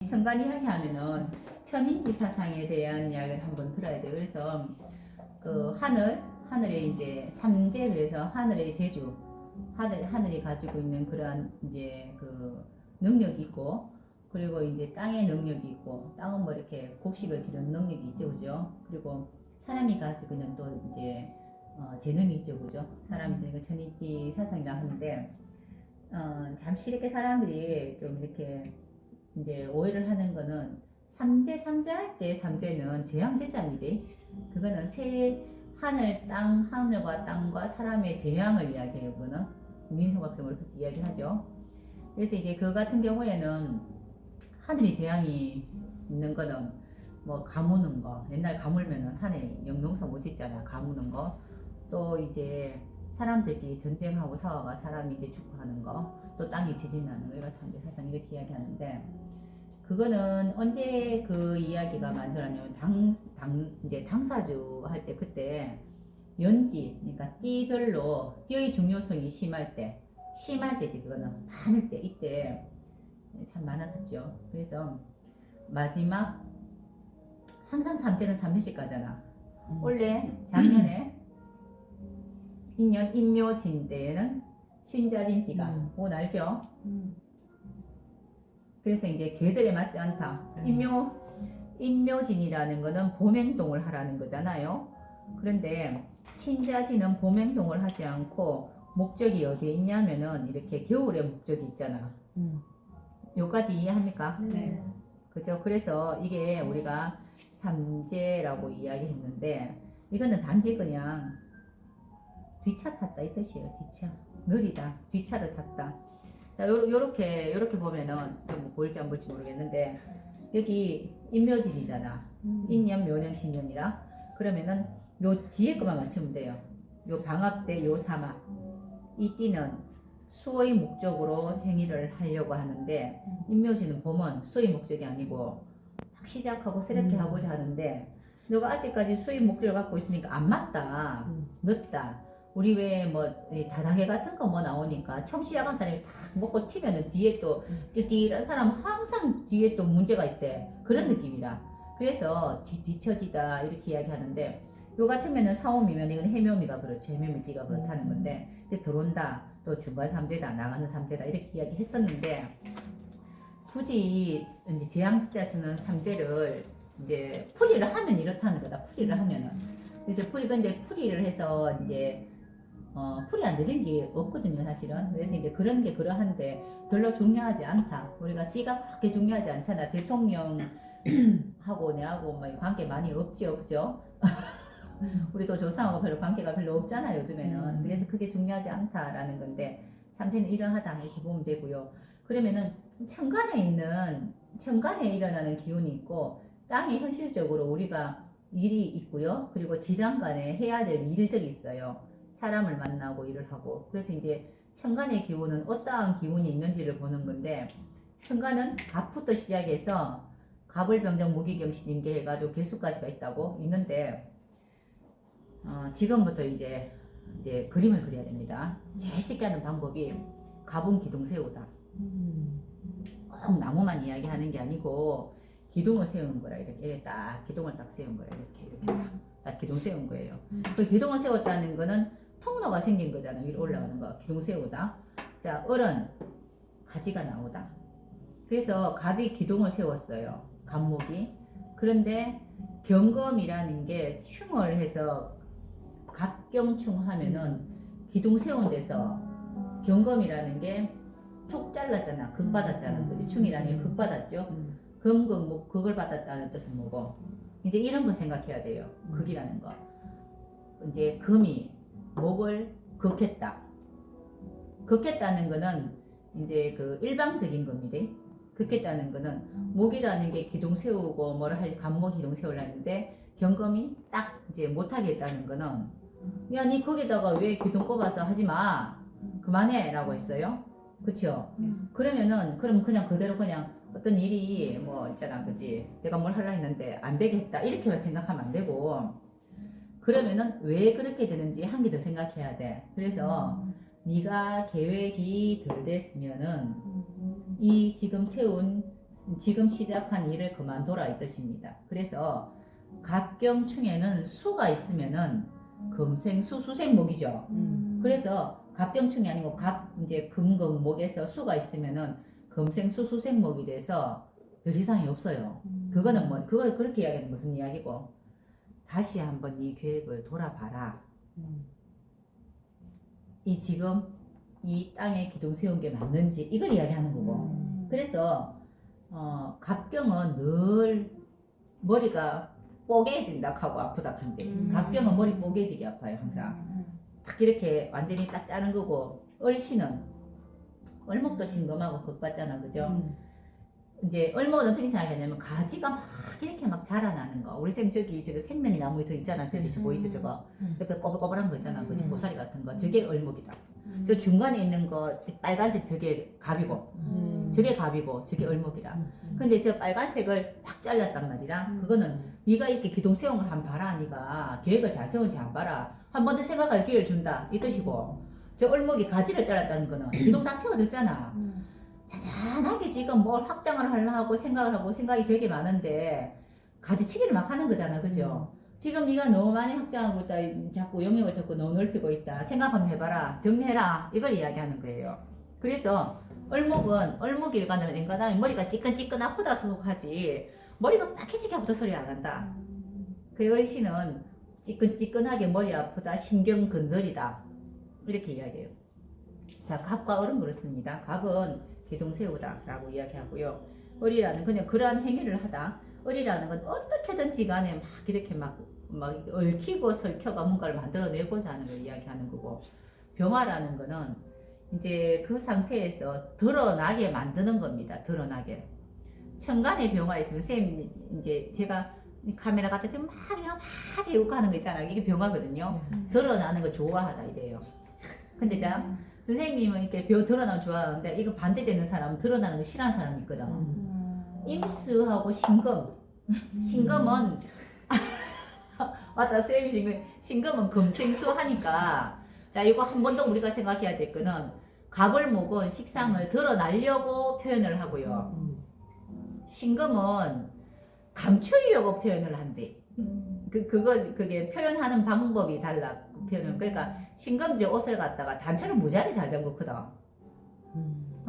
천간 이야기 하면은 천인지 사상에 대한 이야기를 한번 들어야 돼요. 그래서 그 하늘에 이제 삼재, 그래서 하늘의 제주, 하늘이 가지고 있는 그러한 이제 그 능력이 있고, 그리고 이제 땅의 능력이 있고, 땅은 뭐 이렇게 곡식을 기르는 능력이 있죠, 그죠? 그리고 사람이 가지고 있는 또 이제 재능이 있죠, 그죠? 사람이 이제 천인지 사상이라 하는데, 잠시 이렇게 사람들이 좀 이렇게 이제 오해를 하는 거는 삼재 할 때 삼재는 재앙제자입니다. 그거는 하늘과 땅과 사람의 재앙을 이야기해요. 그거는 민속학적으로 그렇게 이야기하죠. 그래서 이제 그 같은 경우에는 하늘이 재앙이 있는 거는 뭐 가무는 거, 옛날 가물면은 하늘 영농사 못 짓잖아. 가무는 거, 또 이제 사람들끼리 전쟁하고 싸워가 사람이 이제 죽고 하는 거, 또 땅이 지진나는 거, 이거 삼재 사상 이렇게 이야기하는데, 그거는 언제 그 이야기가 만들어냐면 이제 당사주 할 때, 그때 연지, 그러니까 띠별로 띠의 중요성이 심할 때지. 그거는 많을 때, 이때 참 많았었죠. 그래서 마지막 항상 삼재는 3년씩 가잖아. 원래 작년에 인년 인묘진 때에는 신자진띠가 온 알죠? 그래서 이제 계절에 맞지 않다. 인묘진이라는 거는 봄행동을 하라는 거잖아요. 그런데 신자진은 봄행동을 하지 않고 목적이 어디에 있냐면은 이렇게 겨울에 목적이 있잖아. 요까지 이해합니까? 네. 그죠? 그래서 이게 우리가 삼재라고 이야기했는데, 이거는 단지 그냥 뒤차 탔다 이 뜻이에요. 뒤차. 느리다. 뒤차를 탔다. 자, 요렇게 보면은 뭐 보일지 안 보일지 모르겠는데, 여기 인묘진이잖아. 인년, 묘년, 신년이라. 그러면은 요 뒤에 것만 맞추면 돼요. 요 방학 때 요 사막. 이 띠는 수의 목적으로 행위를 하려고 하는데, 인묘진은 보면 수의 목적이 아니고 막 시작하고 새롭게 하고자 하는데, 너가 아직까지 수의 목적을 갖고 있으니까 안 맞다. 늦다. 우리 왜 뭐 다단계 같은 거 뭐 나오니까 처음 시작한 사람이 탁 먹고 튀면은 뒤에 또 뒤란 사람 항상 뒤에 또 문제가 있대. 그런 느낌이라. 그래서 뒤처지다 이렇게 이야기하는데, 요 같으면은 사오미면 이건 해묘미가 그렇죠. 해묘미띠가 그렇다는 건데, 근데 들어온다, 또 중간 삼재다, 나가는 삼재다 이렇게 이야기했었는데, 굳이 이제 재앙지자 쓰는 삼재를 이제 풀이를 하면 이렇다는 거다. 풀이를 하면은. 그래서 근데 풀이를 해서 이제 풀이 안 되는 게 없거든요, 사실은. 그래서 이제 그런 게 그러한데 별로 중요하지 않다. 우리가 띠가 그렇게 중요하지 않잖아. 대통령하고 내하고 뭐 관계 많이 없죠, 그죠? 우리도 조상하고 별로 관계가 별로 없잖아, 요즘에는. 그래서 그게 중요하지 않다라는 건데, 삼재는 이러하다 이렇게 보면 되고요. 그러면은 천간에 일어나는 기운이 있고, 땅이 현실적으로 우리가 일이 있고요. 그리고 지장간에 해야 될 일들이 있어요. 사람을 만나고 일을 하고. 그래서 이제 천간의 기운은 어떠한 기운이 있는지를 보는 건데, 천간은 갑부터 시작해서 갑을병정 무기경신 임계 해가지고 개수까지가 있는데, 지금부터 이제 그림을 그려야 됩니다. 제일 쉽게 하는 방법이 갑은 기둥 세우다. 꼭 나무만 이야기하는 게 아니고 기둥을 세우는 거라. 이렇게 딱 기둥을 딱 세운 거라. 이렇게 딱 기둥 세운 거예요. 그 기둥을 세웠다는 거는 통로가 생긴 거잖아. 위로 올라가는 거. 기둥 세우다. 자, 을은 가지가 나오다. 그래서 갑이 기둥을 세웠어요. 갑목이. 그런데 경검이라는 게 충을 해서 갑경충 하면은 기둥 세운 데서 경검이라는 게 툭 잘랐잖아. 극 받았잖아. 그지? 충이라는 게 극 받았죠. 금극목 극을 받았다는 뜻은 뭐고? 이제 이런 걸 생각해야 돼요. 극이라는 거. 이제 금이 목을 극했다. 극했다는 거는 이제 그 일방적인 겁니다. 극했다는 거는 목이라는 게 기둥 세우고 뭐를 할 간목 기둥 세우려는데, 경검이 딱 이제 못하게 했다는 거는, 야, 니 거기다가 왜 기둥 꼽아서 하지 마. 그만해. 라고 했어요. 그쵸? 그럼 그냥 그대로 그냥 어떤 일이 뭐 있잖아. 그지? 내가 뭘 하려 했는데 안 되겠다. 이렇게만 생각하면 안 되고, 그러면은 왜 그렇게 되는지 한 개 더 생각해야 돼. 그래서 네가 계획이 덜 됐으면은 이 지금 세운 지금 시작한 일을 그만둬라 이 뜻입니다. 그래서 갑경충에는 수가 있으면은 금생수 수생목이죠. 그래서 갑경충이 아니고 이제 금목에서 수가 있으면은 금생수 수생목이 돼서 별 이상이 없어요. 그거는 뭐 그걸 그렇게 이야기하는 무슨 이야기고 다시 한번 이 계획을 돌아봐라. 이 지금 이 땅에 기둥 세운 게 맞는지 이걸 이야기하는 거고. 그래서 갑경은 늘 머리가 뽀개진다 하고 아프다 한데 갑경은 머리 뽀개지게 아파요 항상. 딱 이렇게 완전히 딱 자른 거고 을씨는 을목도 신금하고 극받잖아 그죠? 이제 을목은 어떻게 생각하냐면 가지가 막 이렇게 막 자라나는 거. 우리 쌤 저기 생명이 나무 저 있잖아. 저기 저 보이죠 저거. 옆에 꼬불꼬불한 거 있잖아. 그지 고사리 같은 거. 저게 을목이다. 저 중간에 있는 거 빨간색 저게 갑이고 저게 갑이고 저게 을목이라. 근데 저 빨간색을 확 잘랐단 말이라. 그거는 네가 이렇게 기둥 세운 걸 한번 봐라. 네가 계획을 잘 세운지 안 봐라. 한 번 더 생각할 기회를 준다 이 뜻이고 저 을목이 가지를 잘랐다는 거는 기둥 다 세워졌잖아. 잔잔하게 지금 뭘 확장을 하려고 생각을 하고 생각이 되게 많은데 가지치기를 막 하는 거잖아 그죠? 지금 네가 너무 많이 확장하고 있다 자꾸 영역을 자꾸 너무 넓히고 있다 생각 한번 해봐라 정리해라 이걸 이야기하는 거예요. 그래서 을목일간은 인간은 머리가 찌끈찌끈 아프다 소속하지 머리가 빡해지게 아프다 소리 안 한다. 그 을씨는 찌끈찌끈하게 머리 아프다 신경 건드리다 이렇게 이야기해요. 자 갑과 을은 그렇습니다. 갑은 기둥 세우다 라고 이야기하고요. 을이라는 그냥 그러한 행위를 하다. 을이라는 건 어떻게든지 간에 막 이렇게 막 얽히고 설켜가 뭔가를 만들어내고자 하는 걸 이야기하는 거고 병화라는 거는 이제 그 상태에서 드러나게 만드는 겁니다. 드러나게. 천간에 병화 있으면 쌤 이제 제가 카메라 갖다 대면 막 애욱하는 거 있잖아요. 이게 병화거든요. 드러나는 걸 좋아하다 이래요. 근데 자 선생님은 이렇게 드러나는 좋아하는데 이거 반대되는 사람은 드러나는 거 싫어하는 사람이 있거든. 임수하고 신금. 신금은 맞다 쌤이 신금은 금생수 하니까 자 이거 한 번 더 우리가 생각해야 될 거는 갑을목은 식상을 드러나려고 표현을 하고요. 신금은 감추려고 표현을 한대. 그게 표현하는 방법이 달라. 표현은 그러니까 신금이 옷을 갖다가 단추를 무지하게 잘 잠그거든.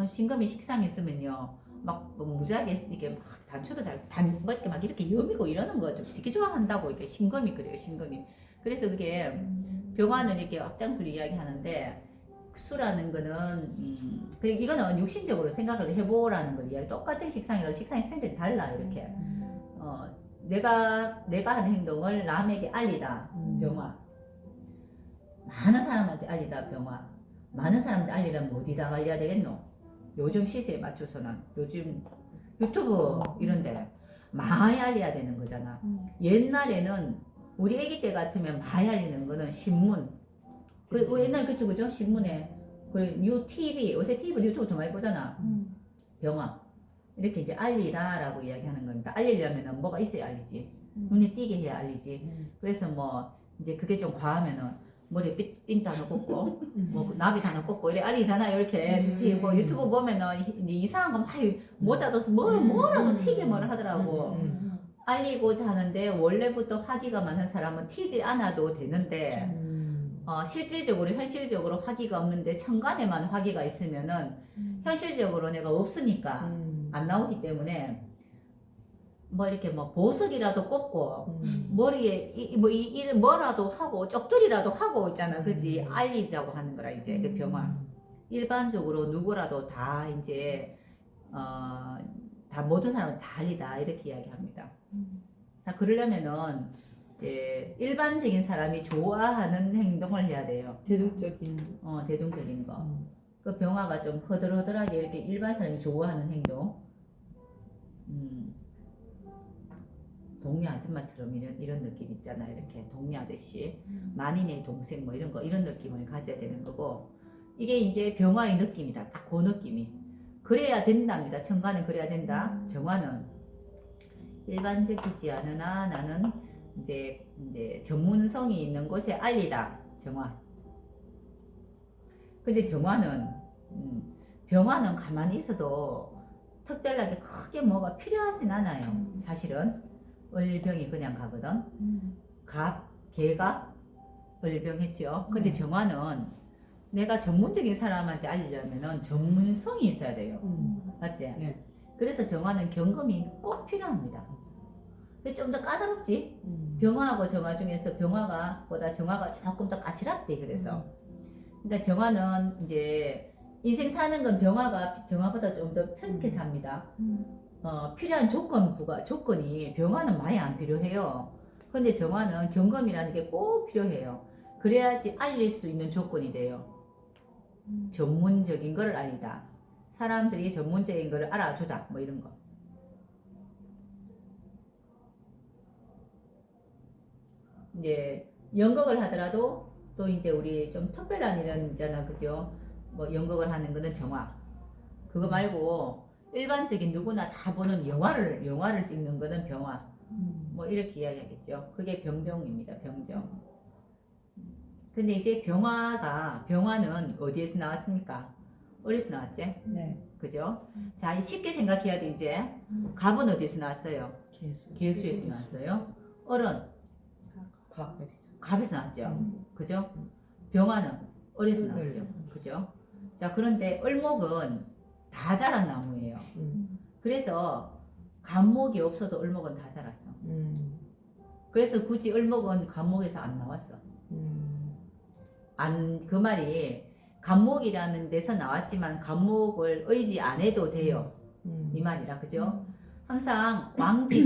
신금이 식상이 있으면요, 막 무지하게 이게 막 단추도 뭐 이렇게 막 이렇게 여미고 이러는 거 좀 되게 좋아한다고 이렇게 신금이 그래요. 신금이. 그래서 그게 병화는 이렇게 앞장수를 이야기하는데 수라는 거는 그리고 이거는 육신적으로 생각을 해보라는 걸 이야기. 똑같은 식상이라도 식상의 표현들이 달라 이렇게. 내가 하는 행동을 남에게 알리다 병화. 많은 사람한테 알리다 병화. 많은 사람한테 알리려면 어디다 알려야 되겠노? 요즘 시세에 맞춰서는 요즘 유튜브 이런데 많이 알려야 되는 거잖아. 옛날에는 우리 애기 때 같으면 많이 알리는 거는 신문. 옛날 그죠? 신문에 뉴 TV 요새 TV보다 유튜브 더 많이 보잖아. 병화. 이렇게 이제 알리다라고 이야기하는 겁니다. 알리려면은 뭐가 있어야 알리지. 눈에 띄게 해야 알리지. 그래서 뭐 이제 그게 좀 과하면은 머리에 핀 하나 꽂고 뭐 나비 하나 꽂고 이래 알리잖아요. 이렇게 뭐 유튜브 보면은 이상한 거 막 모자도 뭐라도 튀게 뭘 하더라고. 알리고자 하는데 원래부터 화기가 많은 사람은 튀지 않아도 되는데 실질적으로 현실적으로 화기가 없는데 천간에만 화기가 있으면은 현실적으로 내가 없으니까 안 나오기 때문에 뭐 이렇게 뭐 보석이라도 꽂고 머리에 뭐라도 하고 쪽돌이라도 하고 있잖아. 그지? 알리자고 하는 거라 이제 그 병화. 일반적으로 누구라도 다 이제 다 모든 사람은 다 알리다 이렇게 이야기합니다. 자 그러려면은 이제 일반적인 사람이 좋아하는 행동을 해야 돼요. 대중적인 거. 그 병화가 좀 허들허들하게 이렇게 일반 사람이 좋아하는 행동. 동네 아줌마처럼 이런 느낌 있잖아. 이렇게 동네 아저씨, 만인의 동생 뭐 이런 거 이런 느낌을 가져야 되는 거고 이게 이제 병화의 느낌이다. 딱 그 느낌이. 그래야 된답니다. 천간은 그래야 된다. 정화는 일반적이지 않으나 나는 이제 전문성이 있는 곳에 알리다. 정화. 근데 정화는 병화는 가만히 있어도 특별하게 크게 뭐가 필요하진 않아요. 사실은 을병이 그냥 가거든. 개가 을병했죠. 근데 정화는 내가 전문적인 사람한테 알리려면은 전문성이 있어야 돼요. 맞지? 네. 그래서 정화는 경금이 꼭 필요합니다. 근데 좀 더 까다롭지? 병화하고 정화 중에서 병화보다 정화가 조금 더 까칠하대. 그래서 그러니까 정화는 이제 인생 사는 건 병화가 정화보다 좀 더 편하게 삽니다. 필요한 조건이 병화는 많이 안 필요해요. 근데 정화는 경금이라는 게 꼭 필요해요. 그래야지 알릴 수 있는 조건이 돼요. 전문적인 걸 알리다. 사람들이 전문적인 걸 알아주다. 뭐 이런 거. 이제 연극을 하더라도 또 이제 우리 좀 특별한 일은 있잖아. 그죠? 뭐 연극을 하는 거는 정화. 그거 말고 일반적인 누구나 다 보는 영화를 찍는 거는 병화. 뭐 이렇게 이야기하겠죠. 그게 병정입니다. 병정. 근데 이제 병화는 어디에서 나왔습니까? 어디서 나왔지? 네. 그죠? 자, 쉽게 생각해야 돼. 이제 갑은 어디에서 나왔어요? 개수에서 나왔어요. 을은 갑에서 나왔죠. 그죠? 병화는 을에서 나왔죠. 그죠? 자, 그런데 을목은 다 자란 나무예요. 그래서 갑목이 없어도 을목은 다 자랐어. 그래서 굳이 을목은 갑목에서 안 나왔어. 그 말이 갑목이라는 데서 나왔지만 갑목을 의지 안 해도 돼요. 이 말이라. 그죠? 항상 왕지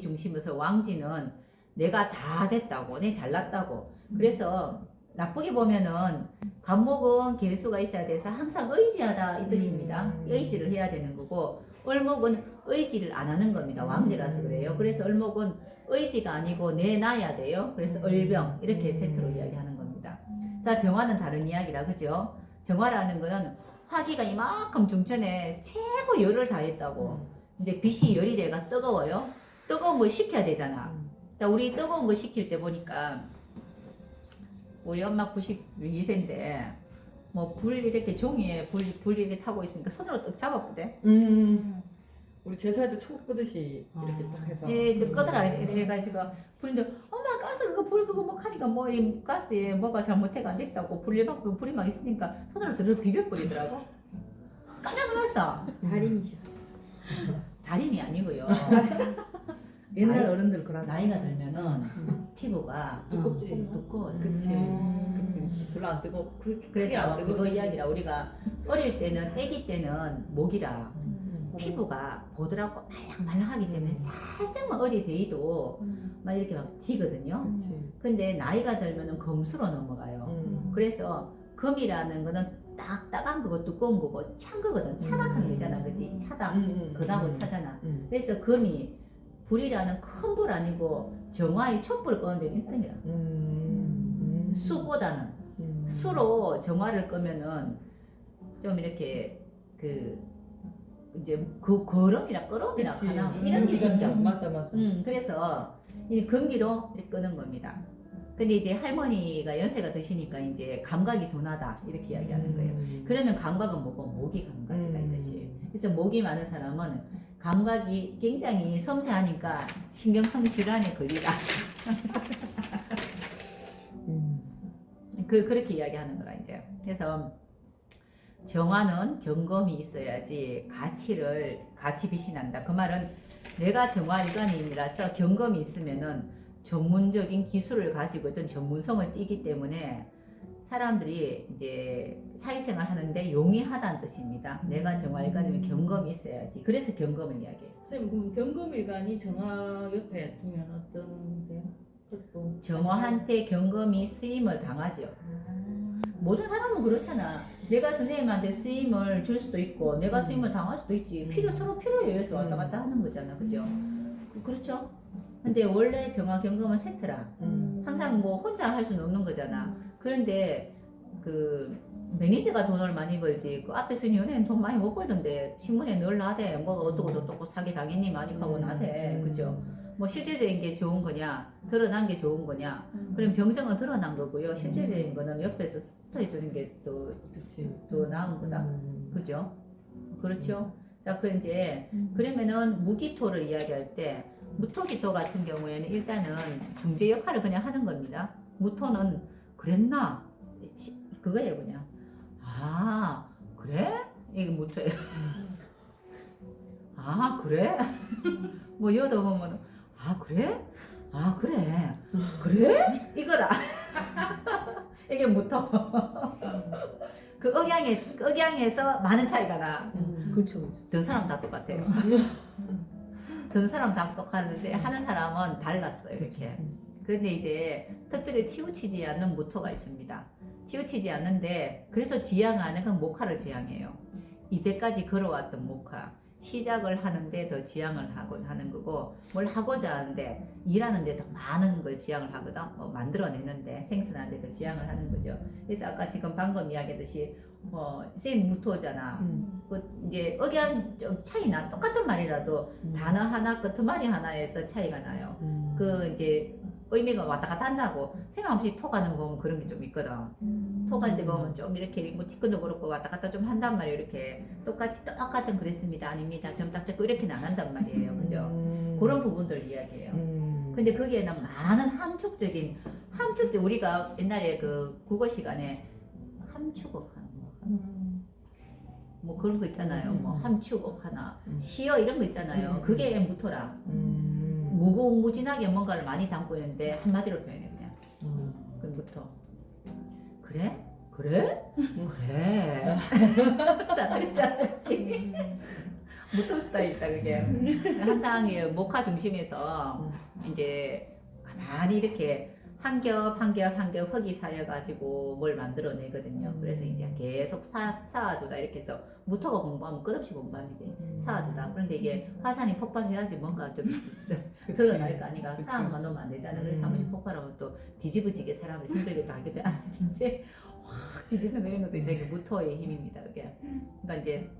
중심으로서 왕지는 내가 다 됐다고, 내 잘났다고. 그래서 나쁘게 보면은 갑목은 개수가 있어야 돼서 항상 의지하다 이 뜻입니다. 의지를 해야 되는 거고, 을목은 의지를 안 하는 겁니다. 왕지라서 그래요. 그래서 을목은 의지가 아니고 내놔야 돼요. 그래서 을병 이렇게 세트로 이야기하는 겁니다. 자, 정화는 다른 이야기라. 그죠? 정화라는 거는 화기가 이만큼 중천에 최고 열을 다했다고. 이제 빛이 열이 돼가 뜨거워요. 뜨거운 걸 식혀야 되잖아. 자, 우리 뜨거운 거 식힐 때 보니까 우리 엄마 92세인데 뭐 불 이렇게 종이에 불 이렇게 타고 있으니까 손으로 떡 잡아보대. 우리 제사에도 초 끄듯이 이렇게 딱 해서. 예, 끄더라 이래가지고 불인데 엄마 가스 그거 불 그거 뭐 하니까 뭐 이 가스에 뭐가 잘못해가 안 됐다고 불이 막 있으니까 손으로 들어 비벼버리더라고. 깜짝 놀랐어. 달인이셨어. 달인이 아니고요. 옛날 나이- 어른들 그런 나이가 들면은 피부가 두껍지. 두꺼워서. 그치. 그치. 별로 안 뜨거. 크게 그래서 안 뜨거. 그거 이야기라. 우리가 어릴 때는 아기 때는 목이라 피부가 보드랍고 말랑말랑하기 때문에 살짝만 어디 데이도 막 이렇게 막 튀거든요. 그치. 근데 나이가 들면은 검수로 넘어가요. 그래서 금이라는 거는 딱딱한 거고 두꺼운 거고 찬 거거든. 차닥한 거잖아. 그지? 차닥. 그다고 차잖아. 그래서 금이 불이라는 큰 불 아니고 정화의 촛불 끄는 데 1등이야. 수보다는. 수로 정화를 끄면은 좀 이렇게 이제 거름이라 끄름이라 하나 이런 게 생겨. 맞아. 그래서 이 금기로 이렇게 끄는 겁니다. 근데 이제 할머니가 연세가 드시니까 이제 감각이 둔하다 이렇게 이야기하는 거예요. 그러면 감각은 뭐고 목이 감각이다 이 뜻이. 그래서 목이 많은 사람은 감각이 굉장히 섬세하니까 신경성 질환에 걸리다. 그렇게 이야기하는 거라 이제. 그래서 정화는 경검이 있어야지 같이 빛이 난다. 그 말은 내가 정화일관인이라서 경검이 있으면은 전문적인 기술을 가지고 있던 전문성을 띠기 때문에 사람들이 이제 사회생활 하는데 용이하다는 뜻입니다. 내가 정화일관이면 경검이 있어야지. 그래서 경검을 이야기해요. 선생님, 그럼 경금일간이 정화 옆에 두면 어떤데요? 그것도 정화한테 경검이 쓰임을 당하죠. 모든 사람은 그렇잖아. 내가 선생님한테 쓰임을 줄 수도 있고 내가 쓰임을 당할 수도 있지. 서로 필요에 의해서 왔다 갔다 하는 거잖아. 그죠? 그렇죠? 근데 원래 정화 경검은 세트라. 항상 뭐 혼자 할 수는 없는 거잖아. 그런데 그 매니저가 돈을 많이 벌지 그 앞에 쓴 연예인 돈 많이 못 벌던데 신문에 늘 나대. 뭐가 어떻고 저떻고 사기 당했니 많이 하고 나대. 그죠? 뭐 실질적인 게 좋은 거냐 드러난 게 좋은 거냐 그럼 병정은 드러난 거고요. 실질적인 거는 옆에서 스포해 주는 게 또 나은 거다. 그죠? 그렇죠. 자, 그 이제 그러면은 무기토를 이야기할 때 무토기토 같은 경우에는 일단은 중재 역할을 그냥 하는 겁니다. 무토는 그랬나? 그거예요, 그냥. 아, 그래? 이게 무토예요. 아, 그래? 뭐 여도 보면 아, 그래? 아, 그래? 그래? 이거라. 이게 무토. 그 억양에서 많은 차이가 나. 그렇죠, 그렇죠. 든 사람 다 똑같아요. 든 사람 다 똑같은데 하는 사람은 달랐어요, 이렇게. 그런데 이제 특별히 치우치지 않는 무토가 있습니다. 치우치지 않는데 그래서 지향하는 건 목화를 지향해요. 이제까지 걸어왔던 목화. 시작을 하는데 더 지향을 하는 거고 뭘 하고자 하는데 일하는데 더 많은 걸 지향을 하거든. 뭐 만들어내는데 생산하는데 더 지향을 하는 거죠. 그래서 아까 지금 방금 이야기했듯이 쌤 무토잖아. 그 이제 억양 좀 차이나 똑같은 말이라도 단어 하나 끝말이 하나에서 차이가 나요. 그 이제 의미가 왔다 갔다 한다고 쌤 없이 토가는 거 보면 그런 게 좀 있거든. 토갈 때 보면 좀 이렇게 뭐 티끈도 그렇고 왔다 갔다 좀 한단 말이에요. 이렇게 똑같은 그랬습니다. 아닙니다. 점 딱 잡고 이렇게는 안 한단 말이에요. 그죠? 그런 부분들 이야기해요. 근데 거기에는 많은 함축적 우리가 옛날에 그 국어 시간에 함축어 뭐 그런 거 있잖아요. 뭐 함축어 하나 시어 이런 거 있잖아요. 그게 무토라. 무궁무진하게 뭔가를 많이 담고 있는데 한마디로 표현해 그냥. 그 무토. 그래? 그래? 그래. 다 그랬잖아지. 무토 스타일 있다 그게. 항상 이 목화 중심에서 이제 가만히 이렇게 한 겹 흙이 쌓여가지고 뭘 만들어내거든요. 그래서 이제 계속 쌓아주다 이렇게 해서 무토가 공부하면 끝없이 공부하면 돼. 쌓아주다. 그런데 이게 화산이 폭발해야지 뭔가 좀 드러날 거 아니가. 쌓아만 놓으면 안 되잖아. 그래서 한 번씩 폭발하면 또 뒤집어지게 사람을 힘들게 하게 돼. 진짜 확 뒤집는 이런 것도 이제 그 무토의 힘입니다. 그게. 그러니까 이제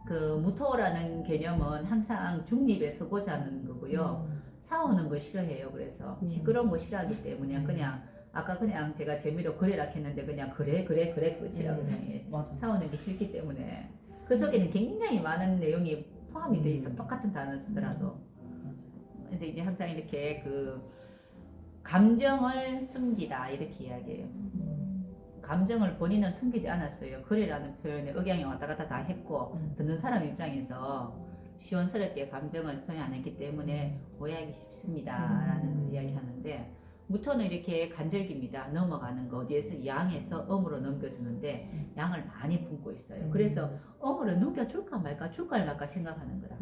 그 무토라는 개념은 항상 중립에 서고자 하는 거고요. 싸우는 거 싫어해요. 그래서 시끄러운 거 싫어하기 때문에 그냥 아까 그냥 제가 재미로 그래라 했는데 그냥 그래 끝이라 그냥 맞아. 싸우는 게 싫기 때문에 그 속에는 굉장히 많은 내용이 포함이 돼 있어. 똑같은 단어 쓰더라도. 그래서 이제 항상 이렇게 그 감정을 숨기다 이렇게 이야기해요. 감정을 본인은 숨기지 않았어요. 그래라는 표현에 억양이 왔다 갔다 다 했고 듣는 사람 입장에서 시원스럽게 감정을 표현 안 했기 때문에 오해하기 쉽습니다 라는 이야기 하는데 무토는 이렇게 간절기입니다. 넘어가는 거 어디에서 양에서 음으로 넘겨주는데 양을 많이 품고 있어요. 그래서 음으로 넘겨줄까 말까 생각하는 거다.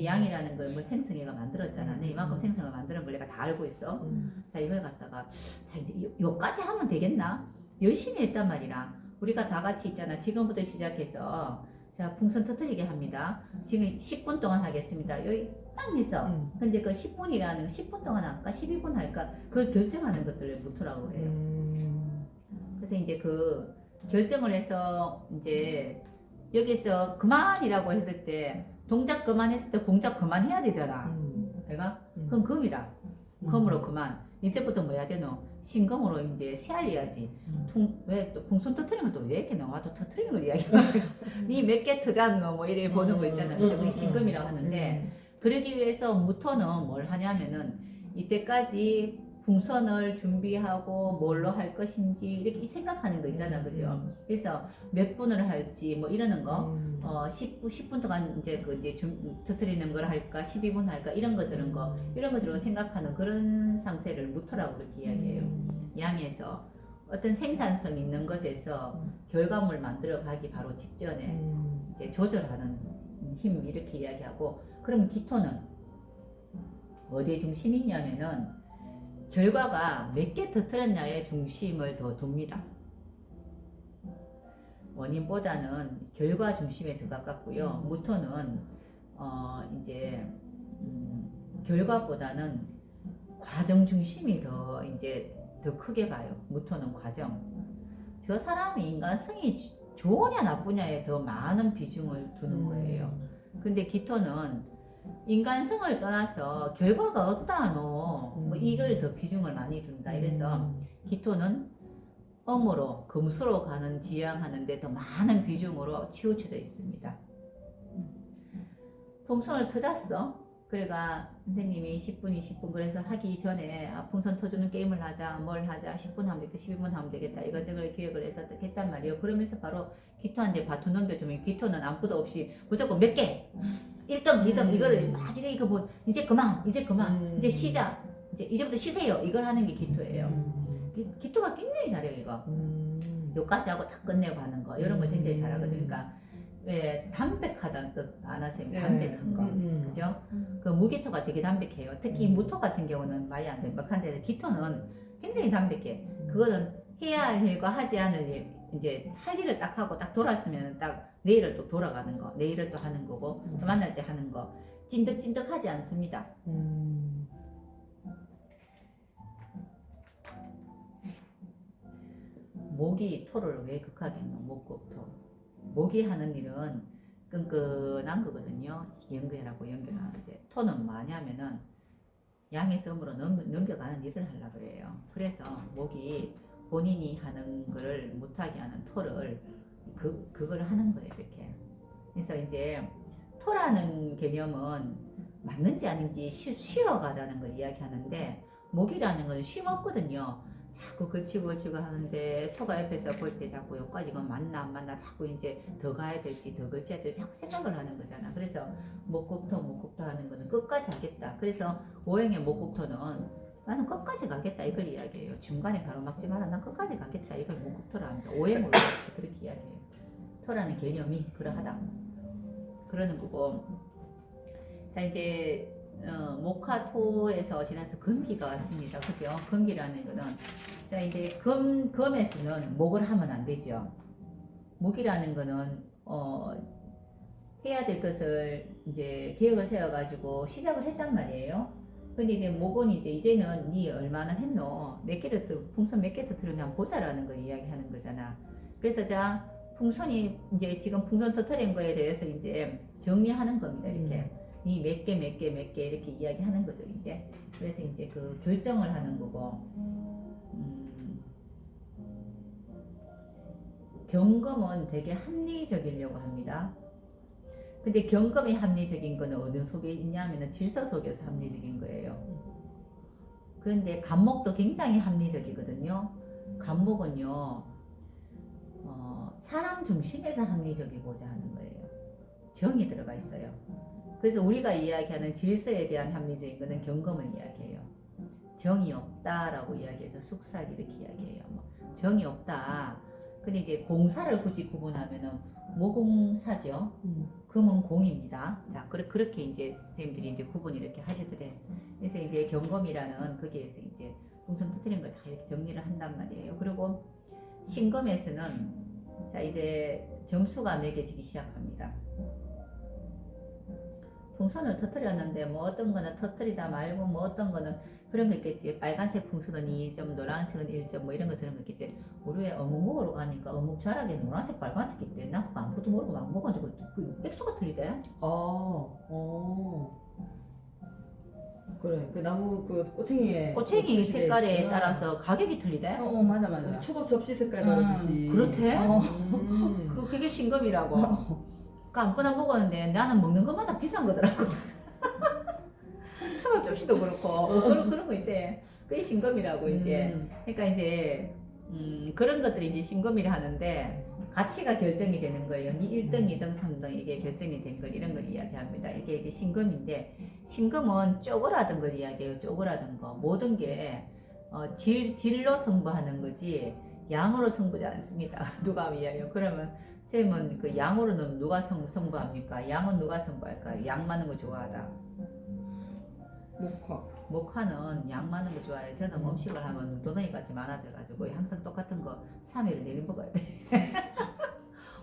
양이라는 걸 뭐 생성애가 만들었잖아. 내 이만큼 생성을 만드는 걸 내가 다 알고 있어. 자 이걸 갖다가 자 이제 요까지 하면 되겠나? 열심히 했단 말이라. 우리가 다 같이 있잖아. 지금부터 시작해서 자 풍선 터뜨리게 합니다. 지금 10분 동안 하겠습니다. 여기 딱 있어. 근데 그 10분이라는 10분 동안 할까 12분 할까 그걸 결정하는 것들을 무토라고 그래요. 그래서 이제 그 결정을 해서 이제 여기서 그만이라고 했을 때 동작 그만했을 때 공작 그만해야 되잖아. 내가 그럼 금이라. 금으로 그만. 이제부터 뭐 해야 되노? 신금으로 이제 세알려야지. 왜 또 풍선 터트리면 또 왜 이렇게 나와? 또 터트리는 걸 이야기하는 니몇 개 터졌노? 뭐 이래 보는 거 있잖아. 그게 신금이라고 하는데 그러기 위해서 무토는 뭘 하냐면은 이때까지 풍선을 준비하고 뭘로 할 것인지 이렇게 생각하는 거 있잖아. 그죠? 그래서 몇 분을 할지 뭐 이러는 거 10분 동안 이제 그 이제 터트리는 걸 할까 12분 할까 이런 거 저런 거 이런 거 저런 거 생각하는 그런 상태를 무토라고 그렇게 이야기해요. 양에서 어떤 생산성 있는 것에서 결과물 만들어 가기 바로 직전에 이제 조절하는 힘 이렇게 이야기하고 그러면 기토는 어디에 중심이 있냐면은 결과가 몇 개 터뜨렸냐에 중심을 더 둡니다. 원인보다는 결과 중심에 더 가깝고요. 무토는 이제 결과보다는 과정 중심이 더 이제 더 크게 봐요. 무토는 과정. 저 사람의 인간성이 좋으냐 나쁘냐에 더 많은 비중을 두는 거예요. 근데 기토는 인간성을 떠나서 결과가 어떠하노 뭐 이걸 더 비중을 많이 둔다. 이래서 기토는 음으로 금수로 가는 지향하는데 더 많은 비중으로 치우쳐져 있습니다. 풍선을 터졌어. 그래가 선생님이 10분, 20분 그래서 하기 전에 풍선 터주는 게임을 하자, 뭘 하자, 10분 하면 되겠다, 12분 하면 되겠다, 이것저것 기획을 해서 어떻게 했단 말이에요. 그러면서 바로 기토한테 바톤 넘겨주면 기토는 아무도 없이 무조건 몇 개, 1등, 2등 이거를 막 이래 이거 뭐 이제 그만, 이제 시작, 이제 이제부터 쉬세요. 이걸 하는 게 기토예요. 기토가 굉장히 잘해요 이거. 요까지 하고 다 끝내고 하는 거 이런 걸 굉장히 잘하거든요. 그러니까 왜 담백하다는 뜻 안 하세요? 담백한 거, 그죠? 그 무기토가 되게 담백해요. 특히 무토 같은 경우는 많이 안 담백한데 기토는 굉장히 담백해. 그거는 해야 할 일과 하지 않을 일, 이제 할 일을 딱 하고 딱 돌았으면 딱 내일을 또 돌아가는 거, 내일을 또 하는 거고 또 만날 때 하는 거 찐득찐득하지 않습니다. 목이 토를 왜 극하게 했노? 목국토. 목이 하는 일은 끈끈한 거거든요. 연결하고 연결하는데 토는 뭐냐면은 양의 섬으로 넘겨가는 일을 하려고 그래요. 그래서 목이 본인이 하는 거를 못하게 하는 토를 그걸 하는 거예요. 이렇게. 그래서 이제 토라는 개념은 맞는지 아닌지 쉬어가자는 걸 이야기하는데 목이라는 건 쉼 없거든요. 자꾸 걸치고 하는데 토가 옆에서 볼 때 자꾸 여기까지 이건 맞나 안 맞나 자꾸 이제 더 가야 될지 더 걸쳐야 될지 자꾸 생각을 하는 거잖아. 그래서 목국토 하는 거는 끝까지 하겠다. 그래서 오행의 목국토는 나는 끝까지 가겠다 이걸 이야기해요. 중간에 가로막지 마라. 난 끝까지 가겠다 이걸 목국토라 합니다. 오행으로 그렇게 이야기해요. 토라는 개념이 그러하다. 그러는 거고. 자 이제 목화토에서 지나서 금기가 왔습니다. 그죠? 금기라는 거는 자 이제 금에서는 목을 하면 안 되죠. 목이라는 거는 해야 될 것을 이제 계획을 세워가지고 시작을 했단 말이에요. 근데 이제 목은 이제는 니 얼마나 했노? 풍선 몇 개 터뜨렸냐 한번 보자라는 걸 이야기하는 거잖아. 그래서 자 풍선이 이제 지금 풍선 터뜨린 거에 대해서 이제 정리하는 겁니다. 이렇게. 이 몇 개 이렇게 이야기하는 거죠 이제. 그래서 이제 그 결정을 하는 거고. 경금은 되게 합리적이려고 합니다. 근데 경금이 합리적인 거는 어느 속에 있냐면은 질서 속에서 합리적인 거예요. 그런데 간목도 굉장히 합리적이거든요. 간목은요 사람 중심에서 합리적이고자 하는 거예요. 정이 들어가 있어요. 그래서 우리가 이야기하는 질서에 대한 합리적인 것은 경금을 이야기해요. 정이 없다라고 이야기해서 숙살 이렇게 이야기해요. 정이 없다. 근데 이제 공사를 굳이 구분하면은 모공사죠. 금은 공입니다. 자, 그렇게 이제 선생님들이 이제 구분 이렇게 하시더래. 그래서 이제 경금이라는 거기에서 이제 풍선 터뜨린 걸 다 이렇게 정리를 한단 말이에요. 그리고 신금에서는 자 이제 점수가 매겨지기 시작합니다. 풍선을 터뜨렸는데 뭐 어떤 거는 터뜨리다 말고 뭐 어떤 거는 그런 거 있겠지. 빨간색 풍선은 2점, 노란색은 1점 뭐 이런 거 저런 거 있겠지. 우리 왜 어묵 먹으러 가니까 어묵 자락에 노란색, 빨간색 있대. 나 그거 아무것도 모르고 막 먹어가지고 그 백수가 틀리대. 그래. 그 나무 그 꼬챙이 색깔에 따라서 가격이 틀리대. 맞아. 초밥 접시 색깔 다르듯이. 그렇대? 그게 신금이라고. 그 아무거나 먹었는데 나는 먹는 것마다 비싼 거더라고. 초밥 접시도 그렇고 그런 거 있대. 그게 신금이라고 이제. 그러니까 이제 그런 것들이 이제 신금이라 하는데 가치가 결정이 되는 거예요. 1등, 2등, 3등 이게 결정이 된 걸 이런 걸 이야기합니다. 이게 신금인데 신금은 쪼그라든 걸 이야기해요. 쪼그라든 거. 모든 게 질로 승부하는 거지 양으로 승부지 않습니다. 누가 이야기해요. 그러면 쌤은 그 양으로는 누가 승부합니까? 양은 누가 승부할까요? 양 많은 거 좋아하다. 목화는 양 많은 거 좋아해요. 저는 음식을 하면 눈덩이 같이 많아져가지고 항상 똑같은 거 3일을 내일 먹어야 돼.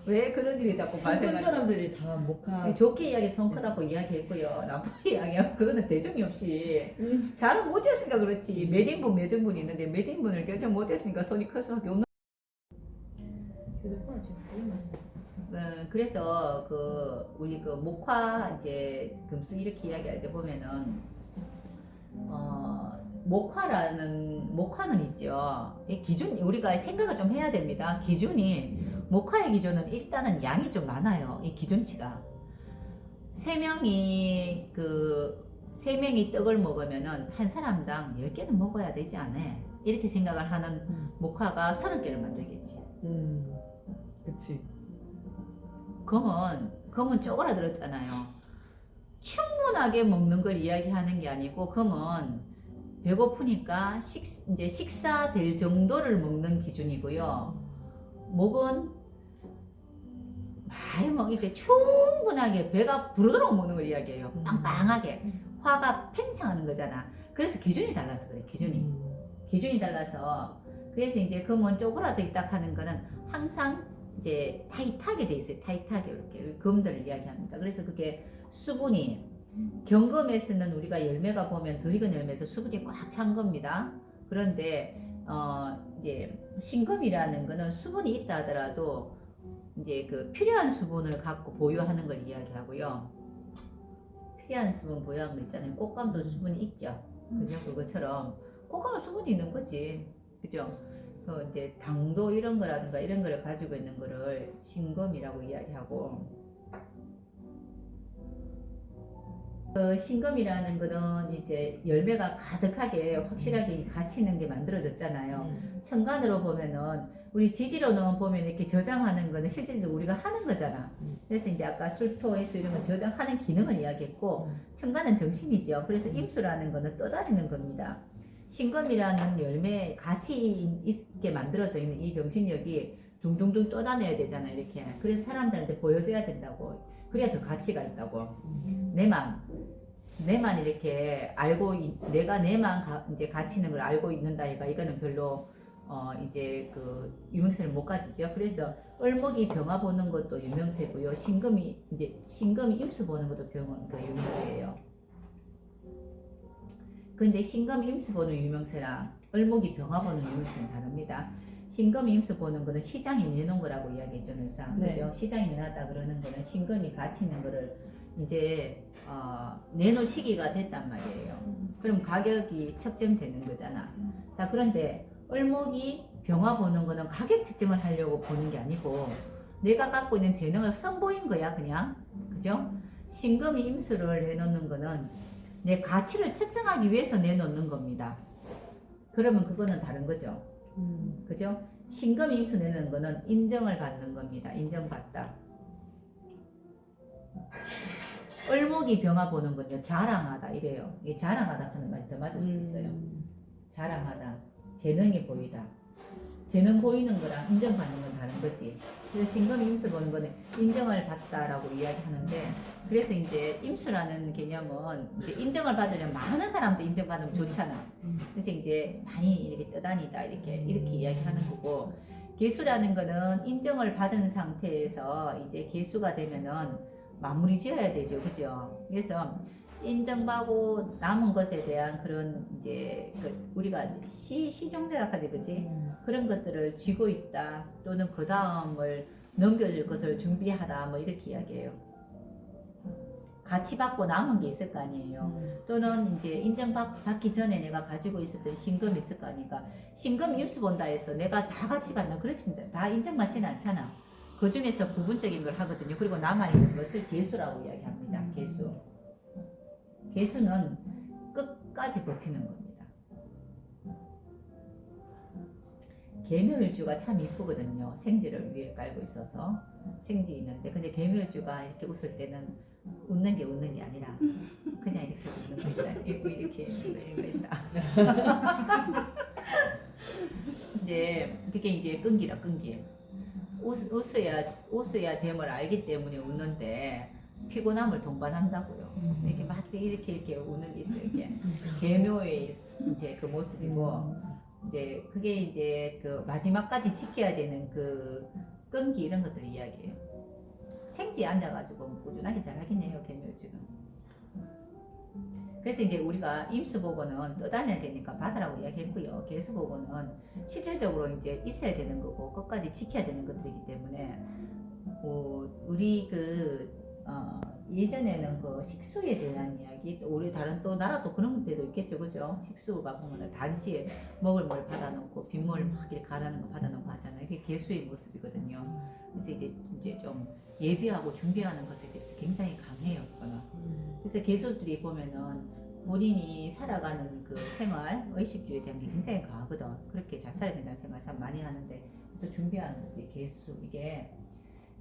왜 그런 일이 자꾸 발생하는 발생하는 사람들이 다 목화. 좋게 이야기 손 크다고 이야기했고요. 나쁘게 이야기하면 그거는 대정이 없이 잘은 못했으니까 그렇지. 몇 인분이 있는데 몇 인분을 결정 못했으니까 손이 클 수밖에 없는. 그래서 우리 목화 이제 금수 이렇게 이야기할 때 보면은 목화는 있죠. 이 기준 우리가 생각을 좀 해야 됩니다. 목화의 기준은 일단은 양이 좀 많아요. 이 기준치가 세 명이 떡을 먹으면은 한 사람당 10개는 먹어야 되지 않아? 이렇게 생각을 하는 목화가 30개를 만들겠지. 그치. 검은 쪼그라들었잖아요. 충분하게 먹는 걸 이야기하는 게 아니고, 검은 배고프니까 이제 식사 될 정도를 먹는 기준이고요. 목은 많이 먹이게 충분하게 배가 부르도록 먹는 걸 이야기해요. 빵빵하게. 화가 팽창하는 거잖아. 그래서 기준이 달라서 그래, 기준이 달라서. 그래서 이제 검은 쪼그라들기 딱 하는 거는 항상 이제 타이트하게 돼 있어요. 타이트하게 이렇게 검들을 이야기합니다. 그래서 그게 수분이 경검에서는 우리가 열매가 보면 덜 익은 열매에서 수분이 꽉 찬 겁니다. 그런데 이제 신검이라는 거는 수분이 있다 하더라도 이제 그 필요한 수분을 갖고 보유하는 걸 이야기하고요. 필요한 수분 보유하는 거 있잖아요. 꽃감도 수분이 있죠. 그죠? 그것처럼 꽃감은 수분이 있는 거지. 그죠? 그 이제 당도 이런 거라든가 이런 거를 가지고 있는 거를 신검이라고 이야기하고, 그 신검이라는 거는 이제 열매가 가득하게 확실하게 가치 있는 게 만들어졌잖아요. 천간으로 보면은 우리 지지로는 보면 이렇게 저장하는 거는 실질적으로 우리가 하는 거잖아. 그래서 이제 아까 술토, 해수 이런 건 저장하는 기능을 이야기했고, 천간은 정신이죠. 그래서 임수라는 거는 떠다니는 겁니다. 신검이라는 열매 가치 있게 만들어져 있는 이 정신력이 둥둥둥 떠다녀야 되잖아요. 이렇게. 그래서 사람들한테 보여줘야 된다고. 그래야 더 가치가 있다고. 내만 이렇게 알고 내가 내만 이제 가치 있는 걸 알고 있는다 해가 이거는 별로 이제 그 유명세를 못 가지죠. 그래서 을목이 병화 보는 것도 유명세고요. 신금이 임수 보는 것도 그 유명세예요. 근데 신금 임수 보는 유명세랑 을목이 병화 보는 유명세는 다릅니다. 신금이 임수 보는 거는 시장에 내놓은 거라고 이야기했죠, 늘상. 네. 그죠? 시장에 내놨다 그러는 거는 신금이 가치 있는 거를 이제 내놓을 시기가 됐단 말이에요. 그럼 가격이 책정되는 거잖아. 자, 그런데 을목이 병화 보는 거는 가격 책정을 하려고 보는 게 아니고 내가 갖고 있는 재능을 선보인 거야, 그냥. 그죠? 신금이 임수를 내놓는 거는 내 가치를 측정하기 위해서 내놓는 겁니다. 그러면 그거는 다른 거죠. 그죠? 신금이 임수 내는 거는 인정을 받는 겁니다. 인정받다. 을목이 병화 보는 건요, 자랑하다 이래요. 이게 자랑하다 하는 말이 더 맞을 수 있어요. 자랑하다, 재능이 보이다. 재능 보이는 거랑 인정받는 건 다른 거지. 그래서 신금 임수 보는 거는 인정을 받다라고 이야기하는데, 그래서 이제 임수라는 개념은 이제 인정을 받으려면 많은 사람도 인정받으면 좋잖아. 그래서 이제 많이 이렇게 떠다니다 이렇게 이야기하는 거고, 개수라는 거는 인정을 받은 상태에서 이제 개수가 되면은 마무리 지어야 되죠, 그죠? 그래서 인정받고 남은 것에 대한 그런 이제 우리가 시종제라 하지, 그지? 그런 것들을 쥐고 있다, 또는 그 다음을 넘겨줄 것을 준비하다, 뭐 이렇게 이야기해요. 같이 받고 남은 게 있을 거 아니에요. 또는 이제 인정받기 전에 내가 가지고 있었던 신금이 있을 거 아니까. 신금 임수 본다 해서 내가 다 같이 받나? 그렇지, 다 인정받지는 않잖아. 그 중에서 부분적인 걸 하거든요. 그리고 남아있는 것을 개수라고 이야기합니다. 개수. 개수는 끝까지 버티는 겁니다. 개묘일주가 참 이쁘거든요. 생지를 위에 깔고 있어서 생지 있는데, 근데 개묘일주가 이렇게 웃을 때는 웃는 게 아니라 그냥 이렇게 웃는 거 있다. 이렇게 있는 거 있다. 이제 그게 이제 끈기라, 끈기. 웃어야 됨을 알기 때문에 웃는데 피곤함을 동반한다고요. 이렇게 막 이렇게 우는 게 있어요. 이게 계묘의 이제 그 모습이고, 이제 그게 이제 그 마지막까지 지켜야 되는 그 끈기 이런 것들 이야기해요. 생지에 앉아가지고 꾸준하게 잘 하긴 해요, 계묘주는. 그래서 이제 우리가 임수 보고는 떠다녀야 되니까 받으라고 이야기했고요. 개수 보고는 실질적으로 이제 있어야 되는 거고 끝까지 지켜야 되는 것들이기 때문에 우리 예전에는 그 식수에 대한 이야기, 또 우리 다른 또 나라도 그런 데도 있겠죠, 그죠? 식수가 보면은 단지에 먹을 뭘 받아놓고 빗물 막 이렇게 가라는 거 받아놓고 하잖아요. 이게 개수의 모습이거든요. 그래서 이제 좀 예비하고 준비하는 것에 대해서 굉장히 강해요, 이거는. 그래서 개수들이 보면은 본인이 살아가는 그 생활, 의식주에 대한 게 굉장히 강하거든. 그렇게 잘 살아야 된다는 생각을 참 많이 하는데, 그래서 준비하는 것들이 개수, 이게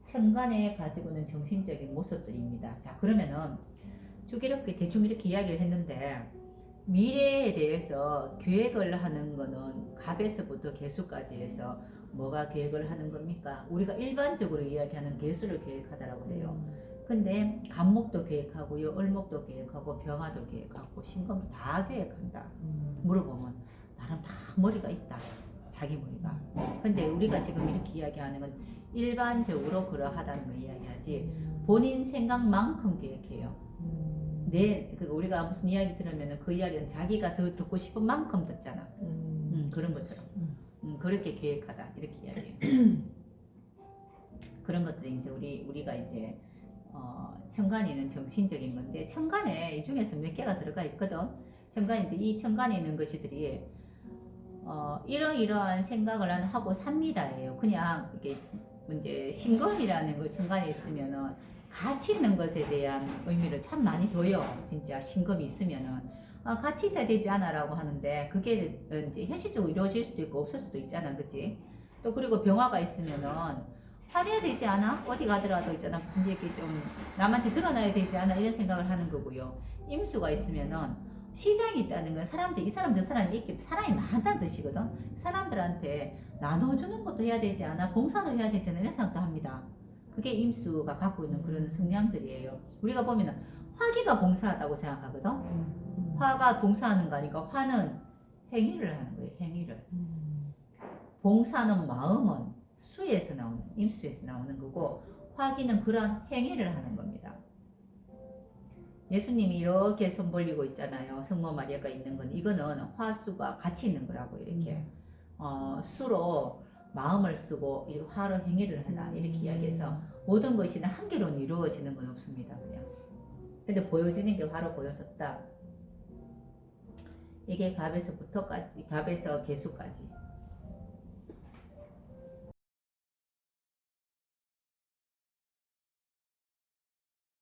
천간에 가지고 있는 정신적인 모습들입니다. 자, 그러면은 쭉 이렇게 대충 이렇게 이야기를 했는데, 미래에 대해서 계획을 하는 거는 갑에서부터 개수까지 해서 뭐가 계획을 하는 겁니까? 우리가 일반적으로 이야기하는 개수를 계획하다라고 해요. 근데 간목도 계획하고요, 을목도 계획하고, 병화도 계획하고, 신금도 다 계획한다. 물어보면 나름 다 머리가 있다. 자기 머리가. 근데 우리가 지금 이렇게 이야기하는 건 일반적으로 그러하다는 거 이야기하지, 본인 생각만큼 계획해요. 우리가 무슨 이야기 들으면 그 이야기는 자기가 더 듣고 싶은 만큼 듣잖아. 그런 것처럼. 그렇게 계획하다. 이렇게 이야기해요. 그런 것들이 이제 우리가 이제 천간에는 정신적인 건데, 천간에 이 중에서 몇 개가 들어가 있거든. 천간인데 이 천간에 있는 것들이 이러이러한 생각을 하고 삽니다예요. 그냥 이게 이제 신금이라는 걸 천간에 있으면은 가치 있는 것에 대한 의미를 참 많이 둬요. 진짜 신금이 있으면은 같이 있어야 되지 않아라고 하는데, 그게 이제 현실적으로 이루어질 수도 있고 없을 수도 있잖아, 그치? 또 그리고 병화가 있으면은 화내야 되지 않아? 어디 가더라도 있잖아, 이렇게 좀 남한테 드러나야 되지 않아? 이런 생각을 하는 거고요. 임수가 있으면은 시장이 있다는 건 사람들, 이 사람 저 사람 이렇게 사람이 많다는 뜻이거든. 사람들한테 나눠주는 것도 해야 되지 않아? 봉사도 해야 되지 않아? 이런 생각도 합니다. 그게 임수가 갖고 있는 그런 성향들이에요. 우리가 보면은 화기가 봉사하다고 생각하거든. 화가 봉사하는 거니까 화는 행위를 하는 거예요. 행위를. 봉사는 마음은 수에서 나오는, 임수에서 나오는 거고, 화기는 그런 행위를 하는 겁니다. 예수님이 이렇게 손 벌리고 있잖아요. 성모 마리아가 있는 건, 이거는 화수가 같이 있는 거라고. 이렇게 수로 마음을 쓰고 이 화로 행위를 하다, 이렇게 이야기해서 모든 것이 한 개로는 이루어지는 건 없습니다. 그냥. 근데 보여지는 게 화로 보여졌다. 이게 갑에서부터까지, 갑에서 개수까지.